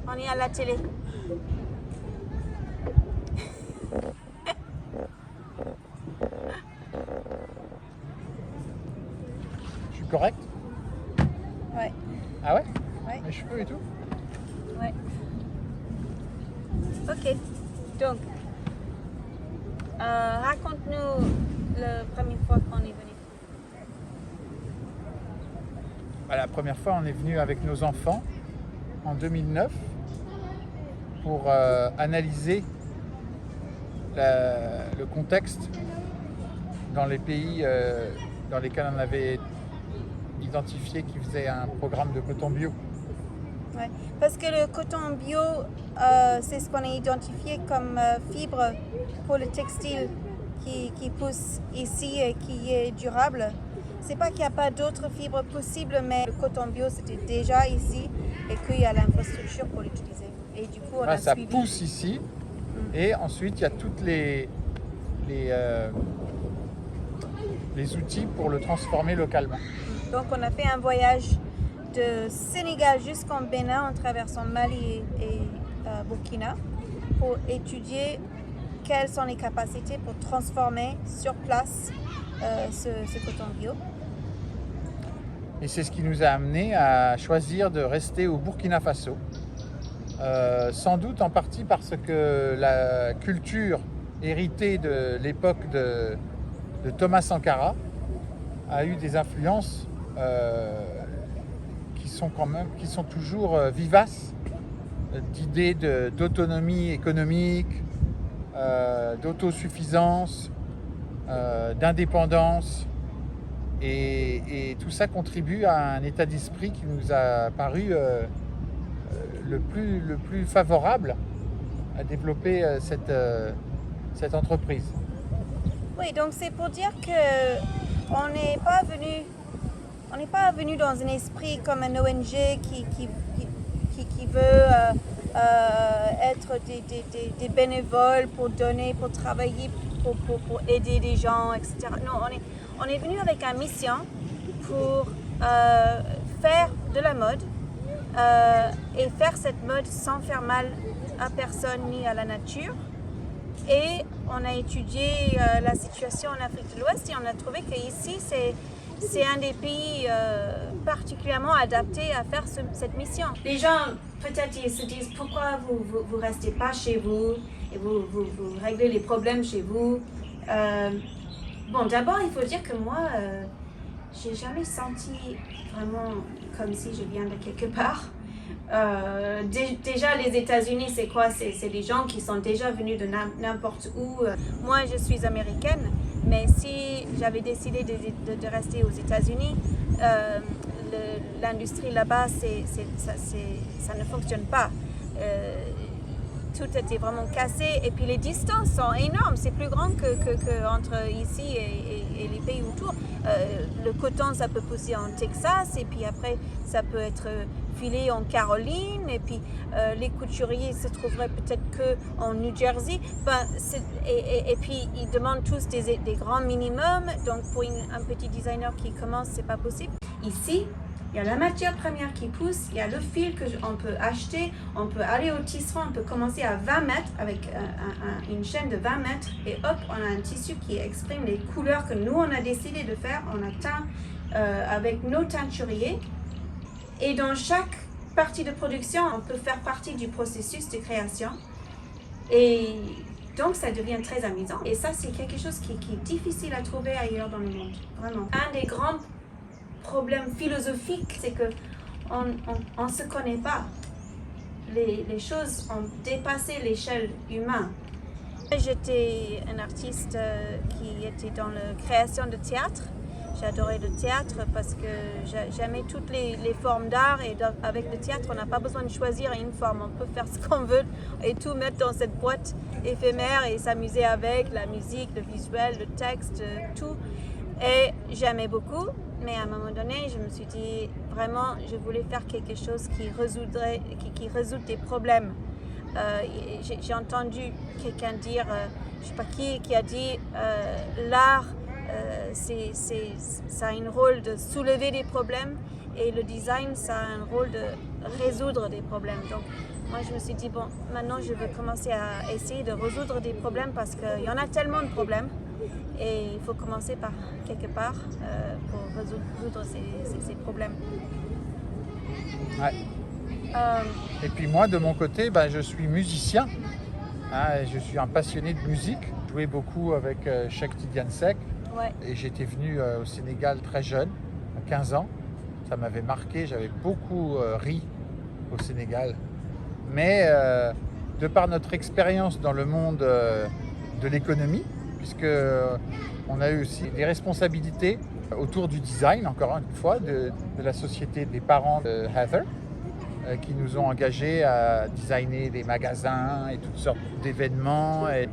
On est à la télé. Je suis correct? Ouais. Ah ouais? Ouais. Mes cheveux et tout? Ouais. Ok. Donc, raconte-nous la première fois qu'on est venu. La première fois, on est venu avec nos enfants en 2009 pour analyser le contexte dans les pays dans lesquels on avait identifié qu'ils faisaient un programme de coton bio. Ouais. Parce que le coton bio, c'est ce qu'on a identifié comme fibre pour le textile qui pousse ici et qui est durable. C'est pas qu'il n'y a pas d'autres fibres possibles, mais le coton bio c'était déjà ici et qu'il y a l'infrastructure pour l'utiliser. Et du coup, on a Ça suivi. pousse ici et ensuite il y a toutes les outils pour le transformer localement. Donc on a fait un voyage de Sénégal jusqu'en Bénin en traversant Mali et Burkina pour étudier quelles sont les capacités pour transformer sur place ce coton bio. Et c'est ce qui nous a amené à choisir de rester au Burkina Faso. Sans doute en partie parce que la culture héritée de l'époque de Thomas Sankara a eu des influences qui sont toujours vivaces, d'idées d'autonomie économique, d'autosuffisance, d'indépendance. Et tout ça contribue à un état d'esprit qui nous a paru le plus favorable à développer cette entreprise. Oui, donc c'est pour dire que on n'est pas venu dans un esprit comme un ONG qui veut être des bénévoles pour donner, pour travailler, pour aider des gens, etc. Non, on est venu avec une mission pour faire de la mode et faire cette mode sans faire mal à personne ni à la nature. Et on a étudié la situation en Afrique de l'Ouest et on a trouvé qu'ici, c'est un des pays particulièrement adaptés à faire cette mission. Les gens, peut-être, ils se disent pourquoi vous restez pas chez vous et vous réglez les problèmes chez vous. Bon, d'abord, il faut dire que moi, j'ai jamais senti vraiment comme si je viens de quelque part. Déjà, les États-Unis, c'est quoi? C'est des gens qui sont déjà venus de n'importe où. Moi, je suis américaine, mais si j'avais décidé de rester aux États-Unis, l'industrie là-bas, ça ne fonctionne pas. Tout était vraiment cassé et puis les distances sont énormes, c'est plus grand que entre ici et les pays autour. Le coton, ça peut pousser en Texas et puis après ça peut être filé en Caroline et puis les couturiers se trouveraient peut-être que en New Jersey. Et puis ils demandent tous des grands minimums, donc pour un petit designer qui commence, c'est pas possible. Ici, il y a la matière première qui pousse, il y a le fil qu'on peut acheter, on peut aller au tisserand, on peut commencer à 20 mètres avec une chaîne de 20 mètres et hop, on a un tissu qui exprime les couleurs que nous on a décidé de faire, on a teint avec nos teinturiers et dans chaque partie de production, on peut faire partie du processus de création et donc ça devient très amusant et ça c'est quelque chose qui est difficile à trouver ailleurs dans le monde, vraiment. Un des grands problème philosophique, c'est que on ne se connaît pas. Les choses ont dépassé l'échelle humaine. J'étais un artiste qui était dans la création de théâtre. J'adorais le théâtre parce que j'aimais toutes les formes d'art et avec le théâtre, on n'a pas besoin de choisir une forme. On peut faire ce qu'on veut et tout mettre dans cette boîte éphémère et s'amuser avec la musique, le visuel, le texte, tout. Et j'aimais beaucoup. Mais à un moment donné, je me suis dit, vraiment, je voulais faire quelque chose qui résout des problèmes. J'ai entendu quelqu'un dire, je ne sais pas qui a dit, l'art, ça a un rôle de soulever des problèmes et le design, ça a un rôle de résoudre des problèmes. Donc moi je me suis dit, bon, maintenant je vais commencer à essayer de résoudre des problèmes parce qu'il y en a tellement de problèmes et il faut commencer par quelque part pour résoudre ces problèmes. Ouais. Et puis moi, de mon côté, je suis musicien. Je suis un passionné de musique. J'ai joué beaucoup avec Cheikh Tidiane Seck. Ouais. Et j'étais venu au Sénégal très jeune, à 15 ans. Ça m'avait marqué, j'avais beaucoup ri au Sénégal. Mais de par notre expérience dans le monde de l'économie, puisque on a eu aussi des responsabilités autour du design, encore une fois, de la société des parents de Heather, qui nous ont engagés à designer des magasins et toutes sortes d'événements, et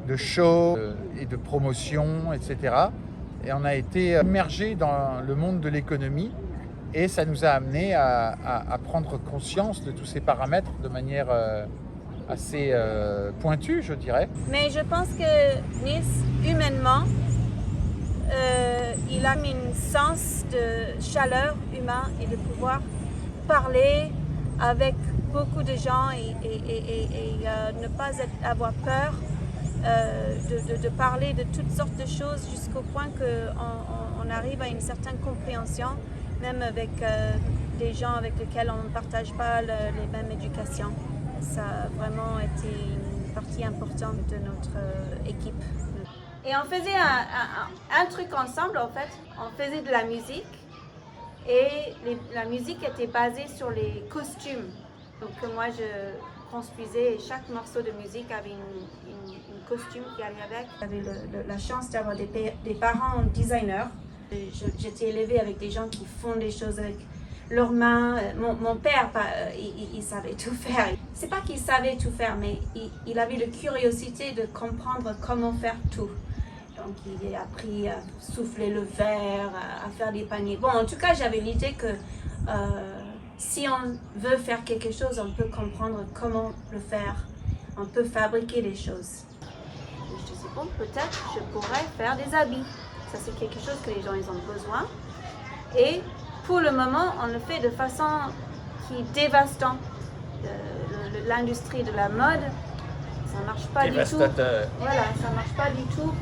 de shows et de promotions, etc. Et on a été immergés dans le monde de l'économie et ça nous a amené à prendre conscience de tous ces paramètres de manière assez pointue, je dirais. Mais je pense que Nice, humainement, il a un sens de chaleur humain et de pouvoir parler avec beaucoup de gens et ne pas avoir peur de parler de toutes sortes de choses jusqu'au point qu'on arrive à une certaine compréhension, même avec des gens avec lesquels on ne partage pas les mêmes éducations. Ça a vraiment été une partie importante de notre équipe. Et on faisait un truc ensemble en fait, on faisait de la musique et la musique était basée sur les costumes. Donc moi je construisais et chaque morceau de musique avait une costume qui allait avec. J'avais la chance d'avoir des parents designers. J'étais élevée avec des gens qui font des choses avec leurs mains. Mon père, il savait tout faire. C'est pas qu'il savait tout faire, mais il avait la curiosité de comprendre comment faire tout. Donc il a appris à souffler le verre, à faire des paniers. Bon, en tout cas, j'avais l'idée que si on veut faire quelque chose, on peut comprendre comment le faire. On peut fabriquer des choses. Je disais, bon, peut-être je pourrais faire des habits. Ça, c'est quelque chose que les gens ils ont besoin. Et pour le moment, on le fait de façon qui est dévastante. L'industrie de la mode, ça ne marche pas du tout. Voilà, ça marche pas du tout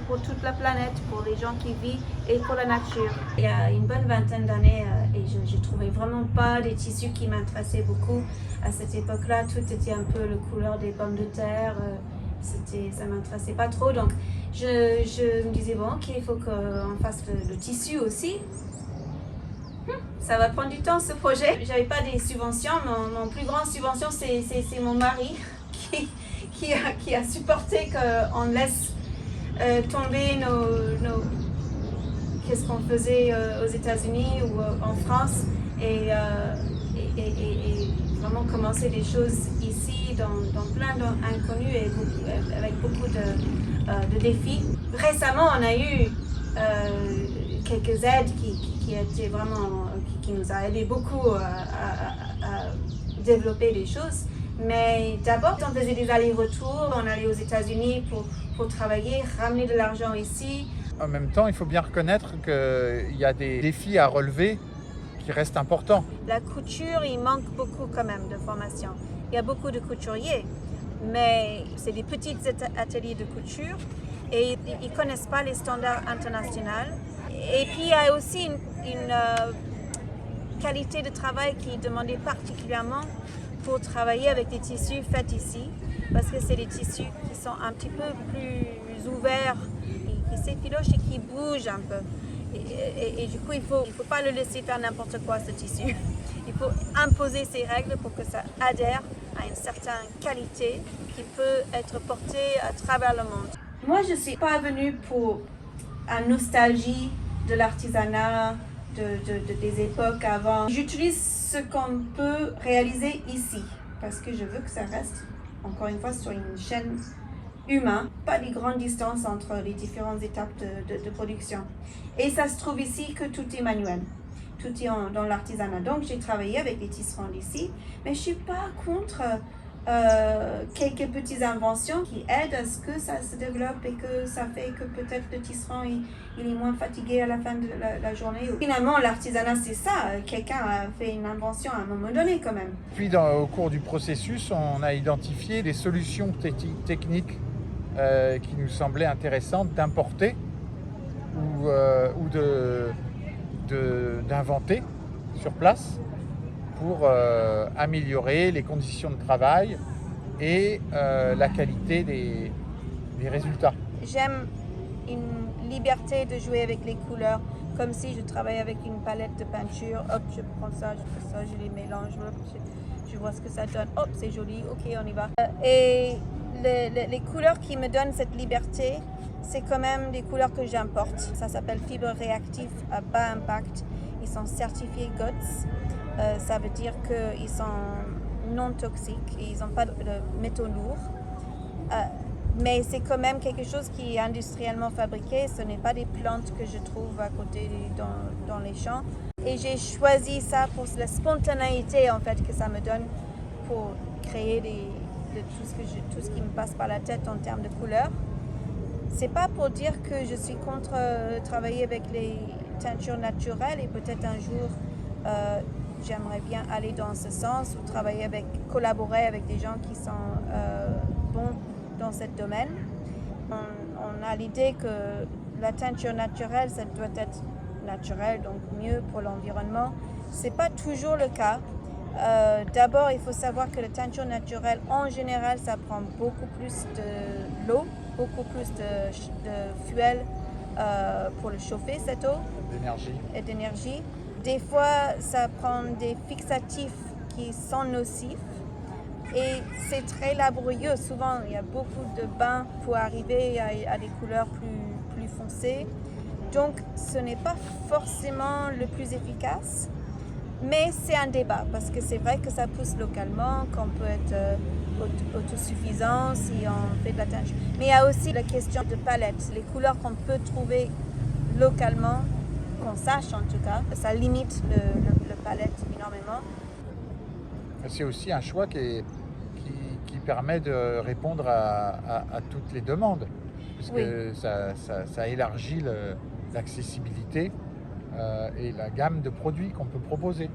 pour toute la planète, pour les gens qui vivent et pour la nature. Il y a une bonne vingtaine d'années, et je ne trouvais vraiment pas des tissus qui m'intéressaient beaucoup. À cette époque-là, tout était un peu la couleur des pommes de terre. Ça ne m'intéressait pas trop. Donc, je me disais, bon, ok, il faut qu'on fasse le tissu aussi. Ça va prendre du temps ce projet. J'avais pas des subventions. Mon plus grande subvention, c'est mon mari qui a supporté qu'on laisse tomber nos qu'est-ce qu'on faisait aux États-Unis ou en France et vraiment commencer des choses ici dans plein d'inconnus et avec beaucoup de défis. Récemment, on a eu quelques aides qui étaient vraiment, qui nous a aidé beaucoup à développer des choses. Mais d'abord, on faisait des allers-retours, on allait aux États-Unis pour travailler, ramener de l'argent ici. En même temps, il faut bien reconnaître qu'il y a des défis à relever qui restent importants. La couture, il manque beaucoup quand même de formation. Il y a beaucoup de couturiers, mais c'est des petits ateliers de couture et ils ne connaissent pas les standards internationaux. Et puis, il y a aussi une qualité de travail qui est demandée particulièrement pour travailler avec des tissus faits ici, parce que c'est des tissus qui sont un petit peu plus ouverts, qui s'effilochent et qui bougent un peu. Et du coup, il faut pas le laisser faire n'importe quoi, ce tissu. Il faut imposer ces règles pour que ça adhère à une certaine qualité qui peut être portée à travers le monde. Moi, je ne suis pas venue pour une nostalgie de l'artisanat, des époques avant. J'utilise ce qu'on peut réaliser ici, parce que je veux que ça reste, encore une fois, sur une chaîne humaine, pas de grandes distances entre les différentes étapes de production. Et ça se trouve ici que tout est manuel, tout est dans l'artisanat. Donc j'ai travaillé avec des tisserands d'ici, mais je ne suis pas contre quelques petites inventions qui aident à ce que ça se développe et que ça fait que peut-être le tisserand il est moins fatigué à la fin de la journée. Finalement, l'artisanat, c'est ça. Quelqu'un a fait une invention à un moment donné quand même. Puis au cours du processus, on a identifié des solutions techniques qui nous semblaient intéressantes d'importer ou d'inventer sur place pour améliorer les conditions de travail et la qualité des résultats. J'aime une liberté de jouer avec les couleurs, comme si je travaillais avec une palette de peinture. Hop, je prends ça, je fais ça, je les mélange, je vois ce que ça donne. Hop, c'est joli, ok, on y va. Et les couleurs qui me donnent cette liberté, c'est quand même des couleurs que j'importe. Ça s'appelle fibres réactives à bas impact. Ils sont certifiés GOTS. Ça veut dire qu'ils sont non toxiques et ils n'ont pas de métaux lourds. Mais c'est quand même quelque chose qui est industriellement fabriqué. Ce n'est pas des plantes que je trouve à côté dans les champs. Et j'ai choisi ça pour la spontanéité en fait que ça me donne pour créer tout ce qui me passe par la tête en termes de couleurs. C'est pas pour dire que je suis contre travailler avec les teintures naturelles et peut-être un jour j'aimerais bien aller dans ce sens ou collaborer avec des gens qui sont bons dans ce domaine. On a l'idée que la teinture naturelle, ça doit être naturel, donc mieux pour l'environnement. C'est pas toujours le cas. D'abord, il faut savoir que la teinture naturelle, en général, ça prend beaucoup plus de l'eau, beaucoup plus de fuel pour le chauffer, cette eau. Et d'énergie. Des fois, ça prend des fixatifs qui sont nocifs et c'est très laborieux. Souvent, il y a beaucoup de bains pour arriver à des couleurs plus foncées. Donc, ce n'est pas forcément le plus efficace, mais c'est un débat parce que c'est vrai que ça pousse localement, qu'on peut être autosuffisant si on fait de la teinture. Mais il y a aussi la question de palette. Les couleurs qu'on peut trouver localement, qu'on sache en tout cas, ça limite le palette énormément. C'est aussi un choix qui permet de répondre à toutes les demandes, puisque oui. ça élargit l'accessibilité et la gamme de produits qu'on peut proposer.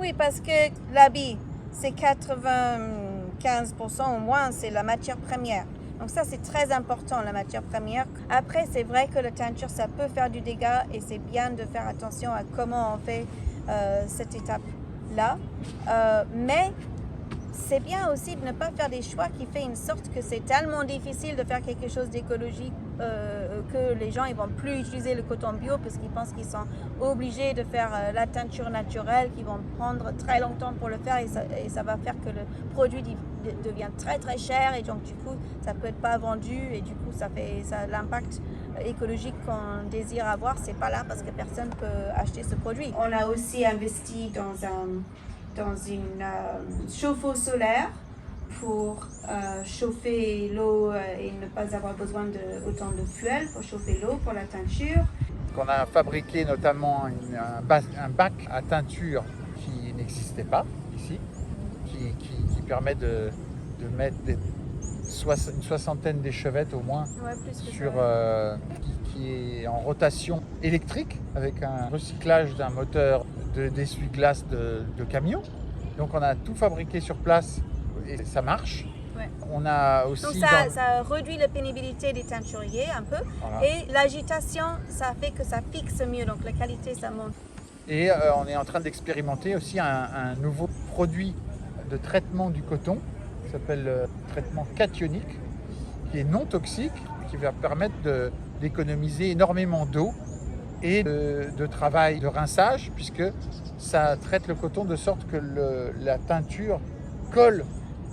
Oui, parce que l'habit, c'est 95% au moins, c'est la matière première. Donc ça, c'est très important, la matière première. Après, c'est vrai que la teinture, ça peut faire du dégât et c'est bien de faire attention à comment on fait cette étape-là. Mais c'est bien aussi de ne pas faire des choix qui fait une sorte que c'est tellement difficile de faire quelque chose d'écologique que les gens ils vont plus utiliser le coton bio parce qu'ils pensent qu'ils sont obligés de faire la teinture naturelle, qu'ils vont prendre très longtemps pour le faire et ça va faire que le produit devient très très cher et donc du coup ça peut être pas vendu et du coup l'impact écologique qu'on désire avoir c'est pas là parce que personne peut acheter ce produit. On a aussi investi dans une chauffe-eau solaire pour chauffer l'eau et ne pas avoir besoin autant de fuel pour chauffer l'eau pour la teinture. On a fabriqué notamment un bac à teinture qui n'existait pas ici, qui permet de mettre une soixantaine d'échevettes au moins qui est en rotation électrique avec un recyclage d'un moteur d'essuie-glace de camion. Donc on a tout fabriqué sur place et ça marche. Ouais. On a aussi donc ça réduit la pénibilité des teinturiers un peu et l'agitation ça fait que ça fixe mieux donc la qualité ça monte. Et on est en train d'expérimenter aussi un nouveau produit de traitement du coton qui s'appelle le traitement cationique qui est non toxique qui va permettre d'économiser énormément d'eau et de travail de rinçage puisque ça traite le coton de sorte que la teinture colle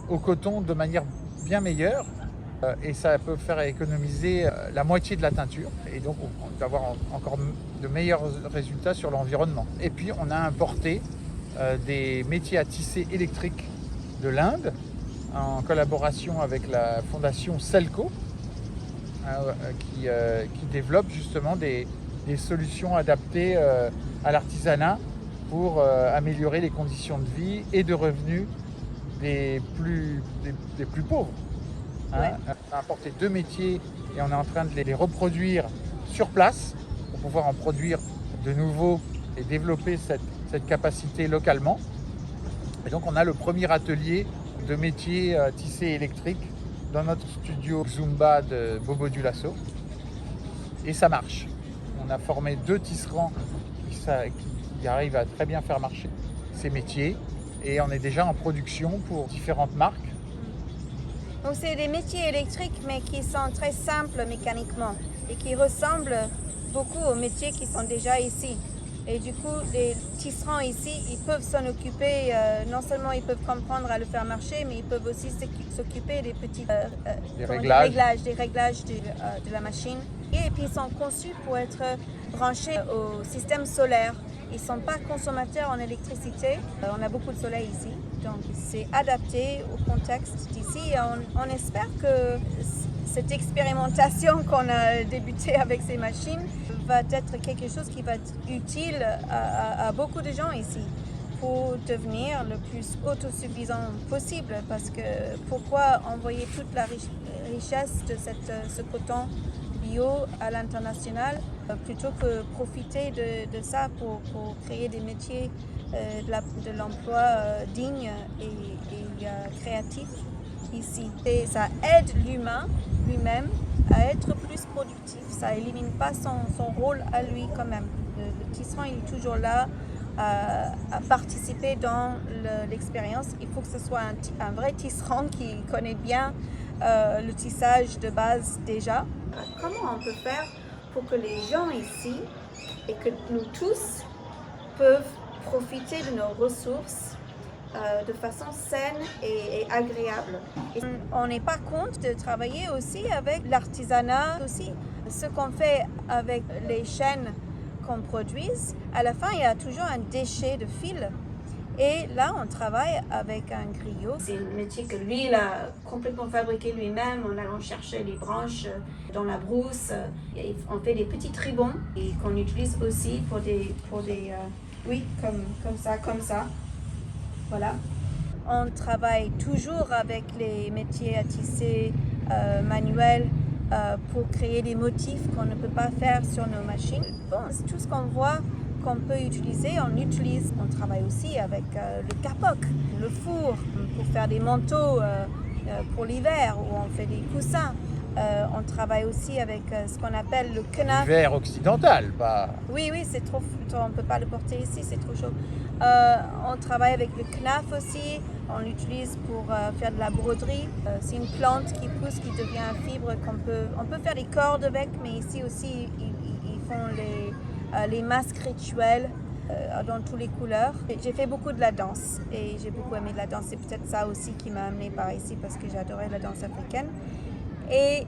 au coton de manière bien meilleure et ça peut faire économiser la moitié de la teinture et donc on va avoir encore de meilleurs résultats sur l'environnement. Et puis on a importé des métiers à tisser électriques de l'Inde en collaboration avec la fondation Selco qui développe justement des solutions adaptées à l'artisanat pour améliorer les conditions de vie et de revenus des plus pauvres. Hein. Ouais. On a importé 2 métiers et on est en train de les reproduire sur place pour pouvoir en produire de nouveaux et développer cette capacité localement. Et donc on a le premier atelier de métiers tissés électriques dans notre studio Zumba de Bobo Dioulasso. Et ça marche. On a formé 2 tisserands qui arrivent à très bien faire marcher ces métiers. Et on est déjà en production pour différentes marques. Donc c'est des métiers électriques mais qui sont très simples mécaniquement et qui ressemblent beaucoup aux métiers qui sont déjà ici. Et du coup, les tisserands ici, ils peuvent s'en occuper, non seulement ils peuvent comprendre à le faire marcher, mais ils peuvent aussi s'occuper des petits réglages de la machine. Et puis ils sont conçus pour être branchés au système solaire. Ils ne sont pas consommateurs en électricité. On a beaucoup de soleil ici, donc c'est adapté au contexte d'ici. Et on espère que cette expérimentation qu'on a débutée avec ces machines va être quelque chose qui va être utile à beaucoup de gens ici pour devenir le plus autosuffisant possible. Parce que pourquoi envoyer toute la richesse de ce coton bio à l'international plutôt que profiter de ça pour créer des métiers de l'emploi digne et créatif ici. Et ça aide l'humain lui-même à être plus productif. Ça élimine pas son rôle à lui quand même. Le tisserand il est toujours là à participer dans l'expérience. Il faut que ce soit un vrai tisserand qui connaît bien le tissage de base déjà. Comment on peut faire pour que les gens ici et que nous tous peuvent profiter de nos ressources de façon saine et agréable. Et on n'est pas contre de travailler aussi avec l'artisanat aussi. Ce qu'on fait avec les chaînes qu'on produise, à la fin il y a toujours un déchet de fil. Et là, on travaille avec un griot. C'est un métier que lui, il a complètement fabriqué lui-même en allant chercher les branches dans la brousse. Et on fait des petits tribons et qu'on utilise aussi pour des oui, comme ça. Voilà. On travaille toujours avec les métiers à tisser manuels pour créer des motifs qu'on ne peut pas faire sur nos machines. Bon, c'est tout ce qu'on voit qu'on peut utiliser, on utilise. On travaille aussi avec le kapok, le four, pour faire des manteaux pour l'hiver, où on fait des coussins. On travaille aussi avec ce qu'on appelle le knaf. L'hiver occidental, pas... Oui, c'est trop, on ne peut pas le porter ici, c'est trop chaud. On travaille avec le knaf aussi, on l'utilise pour faire de la broderie. C'est une plante qui pousse, qui devient une fibre on peut faire des cordes avec, mais ici aussi, ils font les masques rituels dans toutes les couleurs. J'ai fait beaucoup de la danse et j'ai beaucoup aimé la danse. C'est peut-être ça aussi qui m'a amenée par ici parce que j'adorais la danse africaine. Et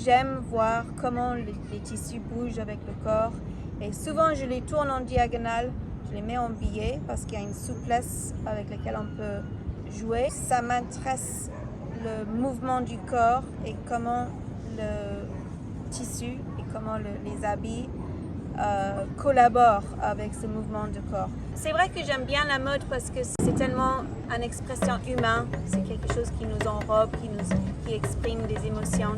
j'aime voir comment les tissus bougent avec le corps. Et souvent, je les tourne en diagonale, je les mets en biais parce qu'il y a une souplesse avec laquelle on peut jouer. Ça m'intéresse le mouvement du corps et comment le tissu et comment les habits collaborent avec ce mouvement de corps. C'est vrai que j'aime bien la mode parce que c'est tellement une expression humaine, c'est quelque chose qui nous enrobe, qui exprime des émotions.